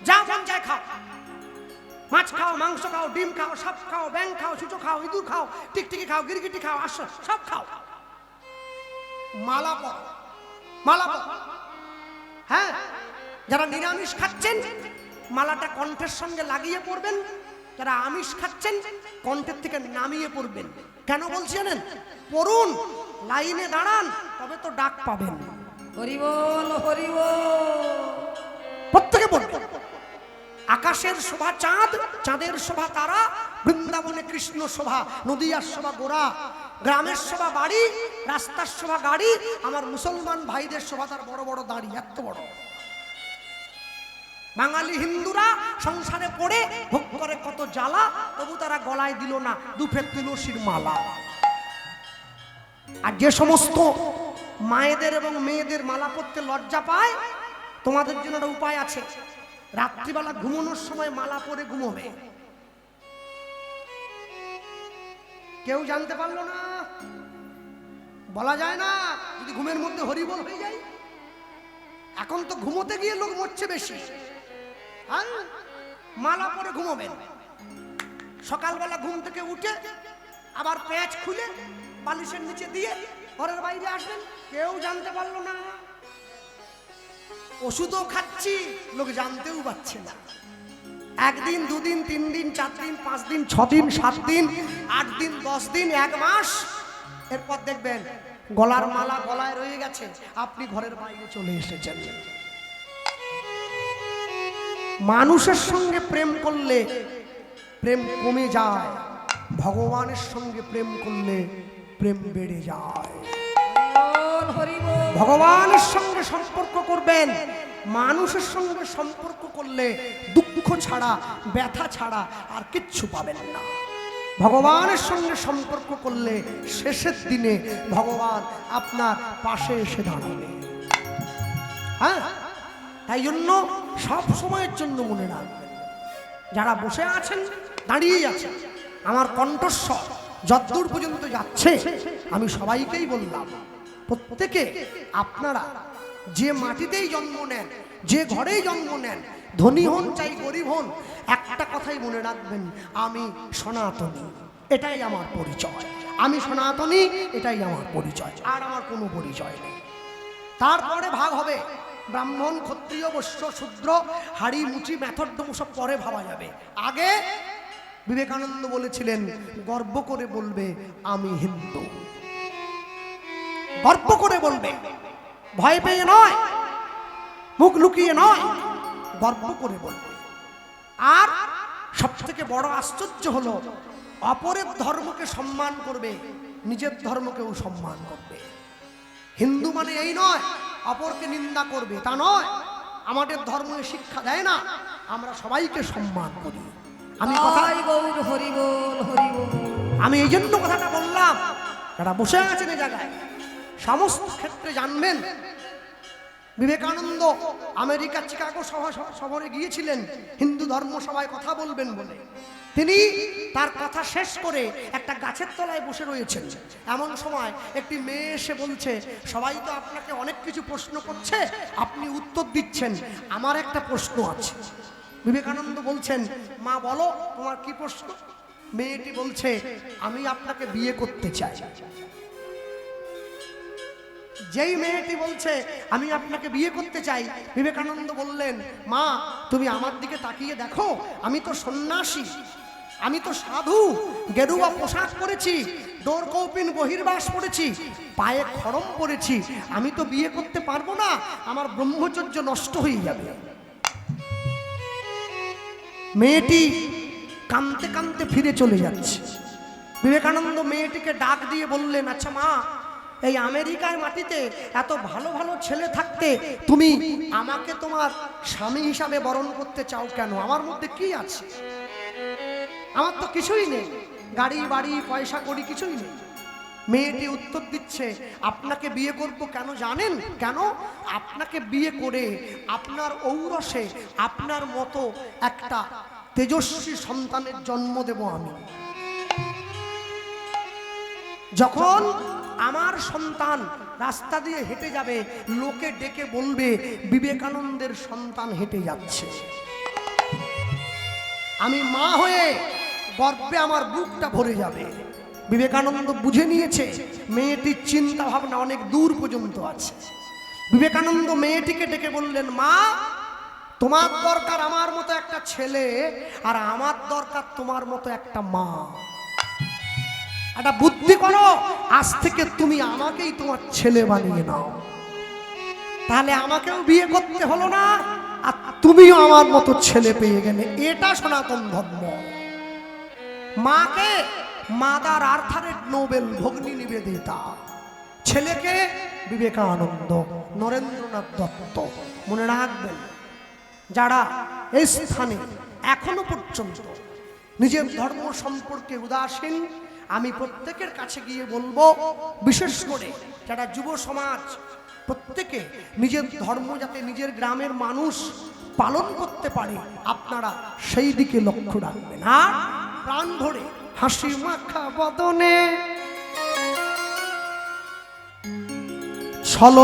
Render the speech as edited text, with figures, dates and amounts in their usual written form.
যা মন চায় খাও, মাছ খাও, মাংস খাও, ডিম খাও, সাপ খাও, ব্যাং খাও, সুচো খাও, ইঁদুর খাও, টিকটিকি খাও, গিরগিটি খাও, আসো সব খাও। মালা পর, মালা পর। হ্যাঁ, যারা নিরামিষ খাচ্ছেন মালাটা কণ্ঠের সঙ্গে লাগিয়ে পড়বেন, যারা আমিষ খাচ্ছেন কণ্ঠের থেকে নামিয়ে পড়বেন। কেন বলছি জানেন? পড়ুন, লাইনে দাঁড়ান, তবে তো ডাক পাবেন। হরি বল, হরি বল। প্রত্যেকে পড়বেন। আকাশের শোভা চাঁদ, চাঁদের শোভা তারা, বৃন্দাবনে কৃষ্ণ শোভা, নদিয়ার শোভা গোরা, গ্রামের শোভা বাড়ি, রাস্তার শোভা গাড়ি, আমার মুসলমান ভাইদের শোভা তার বড় বড় দাড়ি, এত বড়। বাঙালি হিন্দুরা সংসারে পড়ে ভোগ করে কত জ্বালা, তবু তারা গলায় দিল না দুফের তুলসীর মালা। আর যে সমস্ত মায়েদের এবং মেয়েদের মালা পরতে লজ্জা পায়, তোমাদের জন্য একটা উপায় আছে। রাত্রিবেলা ঘুমানোর সময় মালা পরে ঘুমোবে। কেউ জানতে পারলো না, বলা যায় না, যদি ঘুমের মধ্যে হরিবল হয়ে যায়। এখন তো ঘুমোতে গিয়ে লোক মরছে বেশি। মালা পরে ঘুমোবেন। সকালবেলা ঘুম থেকে উঠে আবার পেঁচ খুলে বালিশের নিচে দিয়ে ঘরের বাইরে আসবেন, কেউ জানতে পারলো না। ওষুধও খাচ্ছি, লোক জানতেও পারছে না। একদিন, দুদিন, 3 দিন, 4 দিন, 5 দিন, 6 দিন, 7 দিন, 8 দিন, 10 দিন, 1 মাস, এরপর দেখবেন গলার মালা গলায় রয়ে গেছে, আপনি ঘরের বাইরে চলে এসেছেন। মানুষের সঙ্গে প্রেম করলে প্রেম কমে যায়, ভগবানের সঙ্গে প্রেম করলে প্রেম বেড়ে যায়। ভগবানের সঙ্গে সম্পর্ক করবেন, মানুষের সঙ্গে সম্পর্ক করলে দুঃখ ছাড়া, ব্যথা ছাড়া আর কিচ্ছু পাবেন না। ভগবানের সঙ্গে সম্পর্ক করলে শেষের দিনে ভগবান আপনার পাশে এসে দাঁড়াবে। হ্যাঁ, তাই জন্য সব সময়ের জন্য মনে রাখবেন, যারা বসে আছেন, দাঁড়িয়ে আছেন, আমার কণ্ঠস্বর যতদূর পর্যন্ত যাচ্ছে আমি সবাইকেই বললাম, প্রত্যেকে আপনারা যে মাটিতেই জন্ম নেন, যে ঘরেই জন্ম নেন, ধনী হন চাই গরিব হন, একটা কথাই মনে রাখবেন, আমি সনাতনী, এটাই আমার পরিচয়। আমি সনাতনী, এটাই আমার পরিচয়, আর আমার কোনো পরিচয় নেই। তারপরে ভাগ হবে ব্রাহ্মণ, ক্ষত্রিয়, বৈশ্য, শূদ্র, হাড়ি, মুচি, মেথরডম সব পরে ভাবা যাবে। আগে বিবেকানন্দ বলেছিলেন, গর্ব করে বলবে আমি হিন্দু। গর্ব করে বলবে, ভয় পেয়ে নয়, মুখ লুকিয়ে নয়, গর্ব করে বলবে। আর সবথেকে বড় আশ্চর্য হলো, অপরের ধর্মকে সম্মান করবে, নিজের ধর্মকেও সম্মান করবে। হিন্দু মানে এই নয় অপরকে নিন্দা করবে, তা নয়। আমাদের ধর্ম শিক্ষা দেয় না, আমরা সবাইকে সম্মান করি। আমি এই জন্য কথাটা বললাম, যারা বসে আছেন এই জায়গায় সমস্ত ক্ষেত্রে জানবেন। বিবেকানন্দ আমেরিকা চিকাগো শহরে গিয়েছিলেন হিন্দু ধর্ম সভায় কথা বলবেন বলে। তিনি তার কথা শেষ করে একটা গাছের তলায় বসে রয়েছেন। এমন সময় একটি মেয়ে এসে বলছে, সবাই তো আপনাকে অনেক কিছু প্রশ্ন করছে, আপনি উত্তর দিচ্ছেন, আমার একটা প্রশ্ন আছে। বিবেকানন্দ বলছেন, মা বলো তোমার কি প্রশ্ন? মেয়েটি বলছে, আমি আপনাকে বিয়ে করতে চাই। যেই মেয়েটি বলছে আমি আপনাকে বিয়ে করতে চাই, বিবেকানন্দ বললেন, মা তুমি আমার দিকে তাকিয়ে দেখো, আমি তো সন্ন্যাসী, আমি তো সাধু, গেরুয়া পোশাক পরেছি, ডোর কৌপিন বহির্বাস পরেছি, পায়ে খড়ম পরেছি, আমি তো বিয়ে করতে পারবো না, আমার ব্রহ্মচর্য নষ্ট হয়ে যাবে। মেয়েটি কাঁদতে কাঁদতে ফিরে চলে যাচ্ছে। বিবেকানন্দ মেয়েটিকে ডাক দিয়ে বললেন, আচ্ছা মা, এই আমেরিকার মাটিতে এত ভালো ভালো ছেলে থাকতে তুমি আমাকে তোমার স্বামী হিসাবে বরণ করতে চাও কেন? আমার মধ্যে কি আছে? আমার তো কিছুই নেই, গাড়ি বাড়ি পয়সা করি কিছুই নেই। মেয়েটি উত্তর দিচ্ছে, আপনাকে বিয়ে করব কেন জানেন? কেন? আপনাকে বিয়ে করে আপনার ঔরসে আপনার মতো একটা তেজস্বী সন্তানের জন্ম দেব আমি। যখন আমার সন্তান রাস্তা দিয়ে হেঁটে যাবে, লোকে ডেকে বলবে বিবেকানন্দের সন্তান হেঁটে যাচ্ছে। আমি মা হয়ে গর্বে আমার বুকটা ভরে যাবে। বিবেকানন্দ বুঝে নিয়েছে মেয়েটির চিন্তা ভাবনা অনেক দূর পর্যন্ত আছে। বিবেকানন্দ মেয়েটিকে ডেকে বললেন, মা, তোমার দরকার আমার মতো একটা ছেলে, আর আমার দরকার তোমার মতো একটা মা। একটা বুদ্ধি করো, আজ থেকে তুমি আমাকেই তোমার ছেলে বানিয়ে নাও, তাহলে আমাকেও বিয়ে করতে হলো না, আর তুমিও আমার মতো ছেলে পেয়ে গেলে। এটা সনাতন ধর্ম। মাকে মাদার আর্থারের নোবেল ভগ্নী নিবেদিতা, ছেলেকে বিবেকানন্দ, নরেন্দ্রনাথ দত্ত। মনে রাখবেন, যারা এই স্থানে এখনো পর্যন্ত নিজের ধর্ম সম্পর্কে উদাসীন, আমি প্রত্যেকের কাছে গিয়ে বলবো, বিশেষ করে যারা যুব সমাজ, প্রত্যেকে নিজের ধর্ম যাতে নিজের গ্রামের মানুষ পালন করতে পারে, আপনারা সেই দিকে লক্ষ্য রাখবেন। আর প্রাণ ভরে হাসি মাখা বদনে ছল